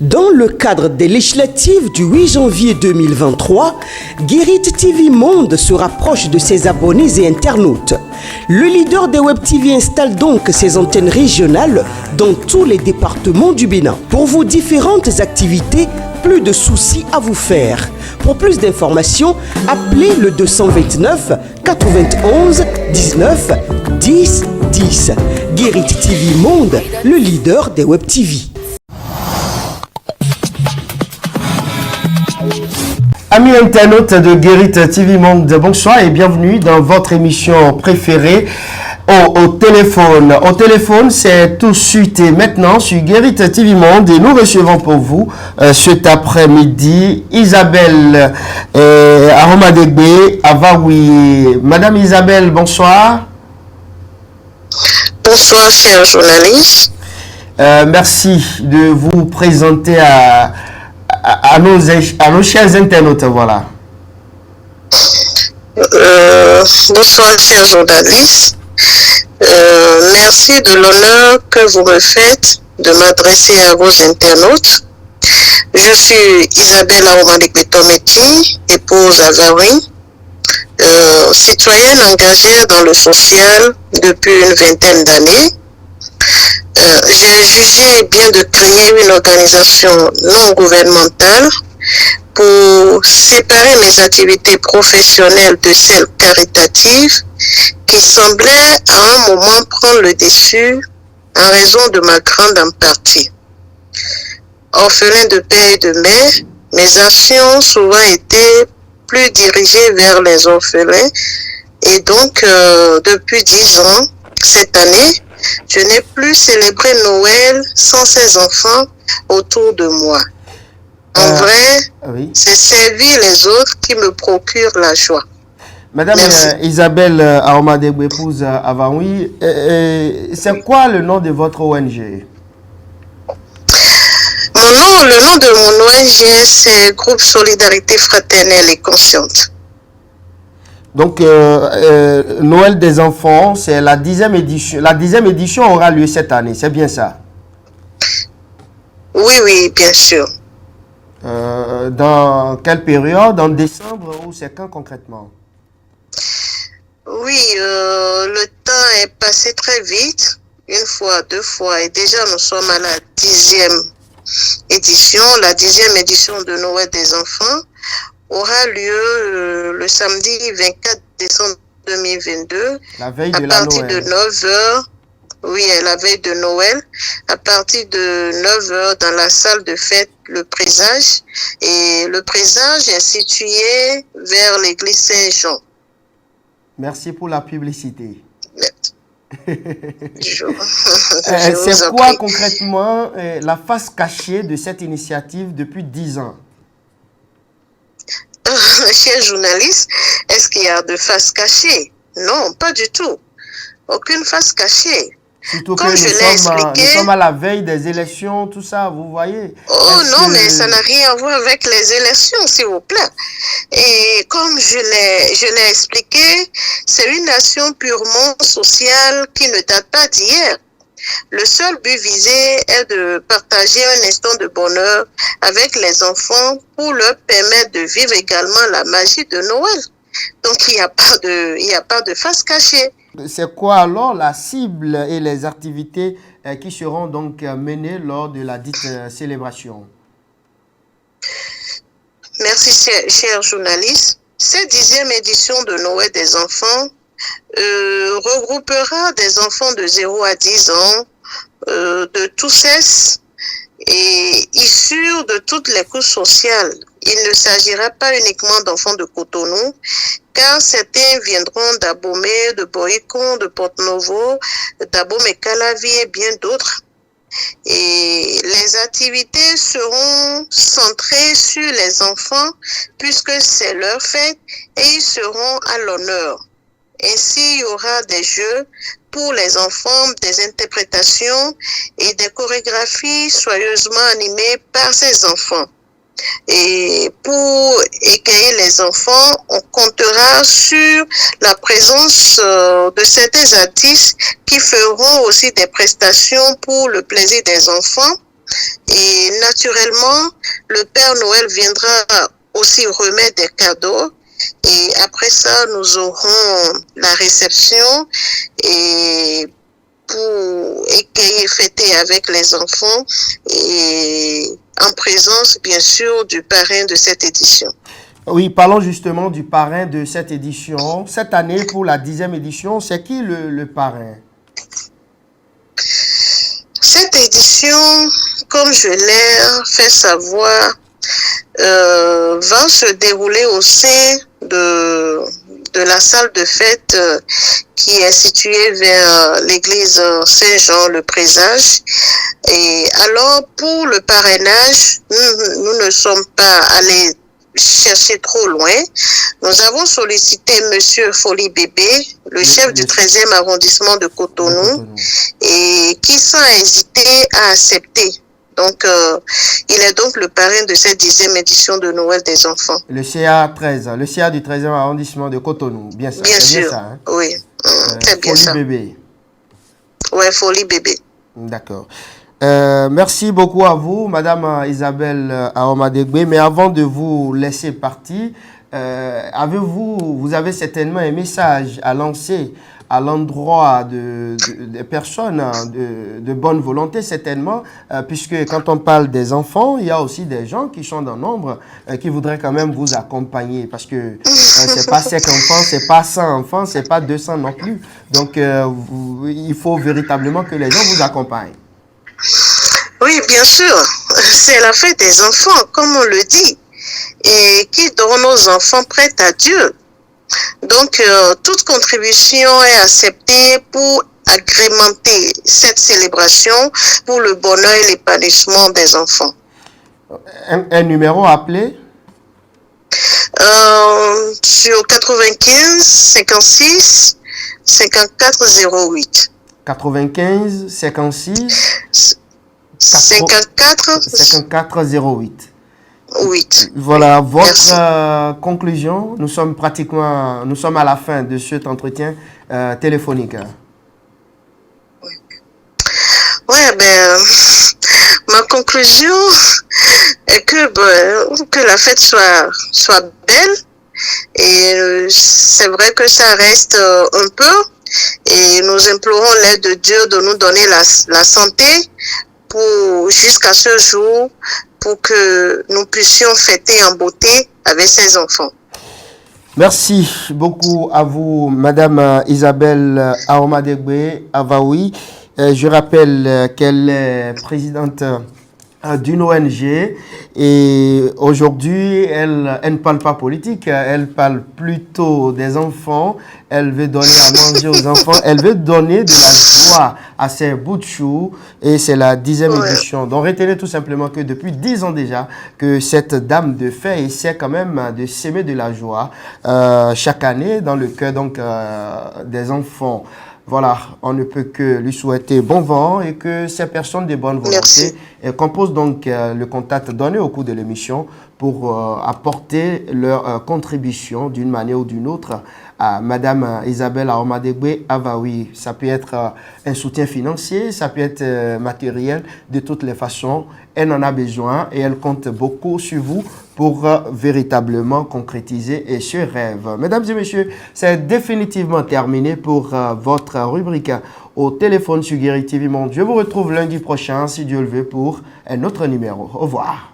Dans le cadre des législatives du 8 janvier 2023, Guérit TV Monde se rapproche de ses abonnés et internautes. Le leader des Web TV installe donc ses antennes régionales dans tous les départements du Bénin. Pour vos différentes activités, plus de soucis à vous faire. Pour plus d'informations, appelez le 229 91 19 10 10. Guérit TV Monde, le leader des Web TV. Amis internautes de Guérit TV Monde, bonsoir et bienvenue dans votre émission préférée au téléphone. Au téléphone, c'est tout de suite et maintenant sur Guérit TV Monde et nous recevons pour vous cet après-midi Isabelle Aromadegbe Avaoui. Madame Isabelle, bonsoir. Bonsoir, chers journalistes. Merci de vous présenter à nos chers internautes, voilà. Bonsoir, chers journalistes. Merci de l'honneur que vous me faites de m'adresser à vos internautes. Je suis Isabelle Aromadegbe-Tometi, épouse Avaoui, citoyenne engagée dans le social depuis une vingtaine d'années. J'ai jugé bien de créer une organisation non gouvernementale pour séparer mes activités professionnelles de celles caritatives qui semblaient à un moment prendre le dessus en raison de ma grande empathie. Orphelin de père et de mère, mes actions souvent étaient plus dirigées vers les orphelins et donc depuis 10 ans, cette année, je n'ai plus célébré Noël sans ces enfants autour de moi. En vrai, oui. c'est servir les autres qui me procure la joie. Madame Isabelle Aromadegbe, épouse Avaoui, c'est quoi le nom de votre ONG? Le nom de mon ONG, c'est Groupe Solidarité Fraternelle et Consciente. Donc, Noël des enfants, c'est la 10e édition. La 10e édition aura lieu cette année, c'est bien ça? Oui, bien sûr. Dans quelle période? En décembre ou c'est quand concrètement? Oui, le temps est passé très vite, une fois, 2 fois, et déjà nous sommes à la 10e édition. La 10e édition de Noël des enfants aura lieu le samedi 24 décembre 2022 la veille à de partir Noël. de 9h. Oui, la veille de Noël, à partir de 9h dans la salle de fête Le Présage. Et Le Présage est situé vers l'église Saint-Jean. Merci pour la publicité. C'est quoi concrètement la face cachée de cette initiative depuis 10 ans? Chers journalistes, est-ce qu'il y a de face cachée? Non, pas du tout. Aucune face cachée. Surtout Comme que je l'ai expliqué, nous sommes à la veille des élections, tout ça, vous voyez. Oh non, mais ça n'a rien à voir avec les élections, s'il vous plaît. Et comme je l'ai expliqué, c'est une action purement sociale qui ne date pas d'hier. Le seul but visé est de partager un instant de bonheur avec les enfants pour leur permettre de vivre également la magie de Noël. Donc, il n'y a pas de face cachée. C'est quoi alors la cible et les activités qui seront donc menées lors de la dite célébration? Merci, chers journalistes. Cette 10e édition de Noël des enfants regroupera des enfants de 0 à 10 ans, de tous sexes et issus de toutes les couches sociales. Il ne s'agira pas uniquement d'enfants de Cotonou, car certains viendront d'Abomey, de Boïcon, de Porte-Novo, d'Abomey-Calavi et bien d'autres. Et les activités seront centrées sur les enfants puisque c'est leur fête et ils seront à l'honneur. Ainsi, il y aura des jeux pour les enfants, des interprétations et des chorégraphies soigneusement animées par ces enfants. Et pour égayer les enfants, on comptera sur la présence de certains artistes qui feront aussi des prestations pour le plaisir des enfants. Et naturellement, le Père Noël viendra aussi remettre des cadeaux. Et après ça, nous aurons la réception et pour égayer, fêter avec les enfants et en présence, bien sûr, du parrain de cette édition. Oui, parlons justement du parrain de cette édition. Cette année, pour la 10e édition, c'est qui le parrain? Cette édition, comme je l'ai fait savoir, va se dérouler au sein de la salle de fête qui est située vers l'église Saint-Jean le Présage. Et alors, pour le parrainage, nous ne sommes pas allés chercher trop loin. Nous avons sollicité Monsieur Folie Bébé, le chef du 13e arrondissement de Cotonou, et qui sans hésiter a accepté. Donc, il est donc le parrain de cette 10e édition de Noël des enfants. Le CA 13, le CA du 13e arrondissement de Cotonou, bien ça. Bien sûr, bien ça, hein? oui, c'est bien Folie ça. Bébé. Ouais, Folie Bébé. D'accord. Merci beaucoup à vous, Madame Isabelle Aromadegbe. Mais avant de vous laisser partir, vous avez certainement un message à lancer à l'endroit des personnes de bonne volonté, certainement, puisque quand on parle des enfants, il y a aussi des gens qui sont dans nombre, qui voudraient quand même vous accompagner, parce que c'est pas 5 enfants, c'est pas 100 enfants, c'est pas 200 non plus. Donc, il faut véritablement que les gens vous accompagnent. Oui, bien sûr, c'est la fête des enfants, comme on le dit, et qui donne nos enfants prêts à Dieu. Donc, toute contribution est acceptée pour agrémenter cette célébration pour le bonheur et l'épanouissement des enfants. Un numéro à appeler? Sur 95 56 54 08. 95 56 54 08. 8. Voilà, votre conclusion. Nous sommes à la fin de cet entretien téléphonique. Ouais, ma conclusion est que la fête soit belle. Et c'est vrai que ça reste un peu. Et nous implorons l'aide de Dieu de nous donner la santé jusqu'à ce jour, pour que nous puissions fêter en beauté avec ces enfants. Merci beaucoup à vous, Madame Isabelle Aromadegbe Avaoui. Je rappelle qu'elle est présidente d'une ONG et aujourd'hui, elle ne parle pas politique, elle parle plutôt des enfants. Elle veut donner à manger aux enfants, elle veut donner de la joie à ses bouts de chou et c'est la 10e édition. Donc retenez tout simplement que depuis 10 ans déjà que cette dame de fer essaie quand même de s'aimer de la joie chaque année dans le cœur des enfants. Voilà, on ne peut que lui souhaiter bon vent et que ces personnes de bonne volonté composent donc le contact donné au cours de l'émission pour apporter leur contribution d'une manière ou d'une autre à Madame Isabelle Aromadegbe Avaoui. Ça peut être un soutien financier, ça peut être matériel. De toutes les façons, elle en a besoin et elle compte beaucoup sur vous pour véritablement concrétiser ce rêve. Mesdames et messieurs, c'est définitivement terminé pour votre rubrique au téléphone sur Guérit TV Monde. Je vous retrouve lundi prochain, si Dieu le veut, pour un autre numéro. Au revoir.